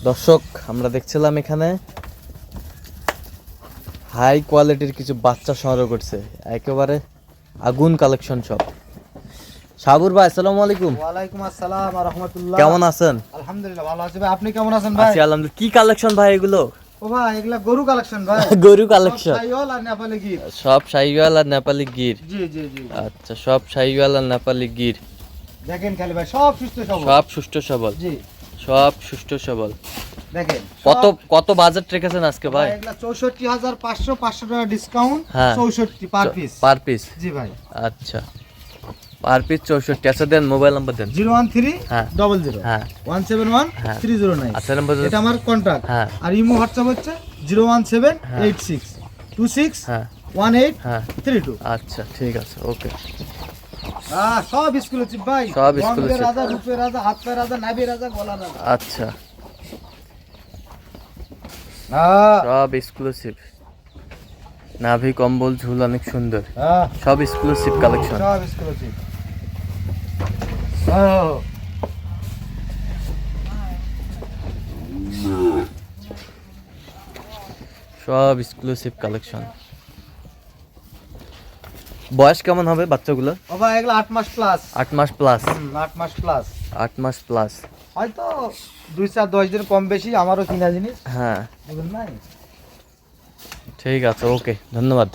দর্শক আমরা দেখছিলাম এখানে হাই কোয়ালিটির কিছু বাচ্চা সংগ্রহ করছে, একেবারে আগুন কালেকশন সব। সাবুর ভাই আসসালামু আলাইকুম। ওয়ালাইকুম আসসালাম ওয়া রাহমাতুল্লাহ। কেমন আছেন? আলহামদুলিল্লাহ ভালো আছি ভাই, আপনি কেমন আছেন ভাই? আছি আলহামদুলিল্লাহ। কি কালেকশন ভাই এগুলো? ও ভাই এগুলা গরু কালেকশন ভাই। গরু কালেকশন, শাহিওয়াল আর নেপালি গির। সব শাহিওয়াল আর নেপালি গির। জি জি জি। আচ্ছা, সব শাহিওয়াল আর নেপালি গির। দেখেন খালি ভাই সব সুস্থ সবল। সব সুষ্ঠ সবল। জি সব সুষ্ঠ সবল। দেখেন কত কত বাজেট রেখেছেন আজকে ভাই? এগুলা 64500 500 টাকা ডিসকাউন্ট। হ্যাঁ 64 পার পিস। Per piece. জি ভাই। আচ্ছা, পার পিস 64। আচ্ছা দেন, মোবাইল নাম্বার দেন। 013 হ্যাঁ 00 হ্যাঁ 171 হ্যাঁ। 309। আচ্ছা নাম্বার। এটা আমার কন্টাক্ট। হ্যাঁ আর ইমো হোয়াটসঅ্যাপ হচ্ছে 01786 26 হ্যাঁ 18 হ্যাঁ 32। আচ্ছা ঠিক আছে, ওকে। সব এক্সক্লুসিভ ভাই। সব রঙের exclusive। রাজা, রূপের রাজা, হাত পায়ের রাজা, নাভির রাজা, গলার রাজা। আচ্ছা, হ্যাঁ সব এক্সক্লুসিভ। নাভি কম্বল ঝুল অনেক সুন্দর, হ্যাঁ সব এক্সক্লুসিভ কালেকশন। সব এক্সক্লুসিভ। হ্যাঁ সব এক্সক্লুসিভ কালেকশন। বয়স কেমন হবে বাচ্চাগুলো? ও ভাই এগুলো 8 মাস প্লাস। 8 মাস প্লাস। 8 মাস প্লাস। 8 মাস প্লাস। হয়তো 2-4-10 দিন কম বেশি, আমারও কিনা জিনিস হ্যাঁ বুঝলেন নাই। ঠিক আছে, ওকে, ধন্যবাদ।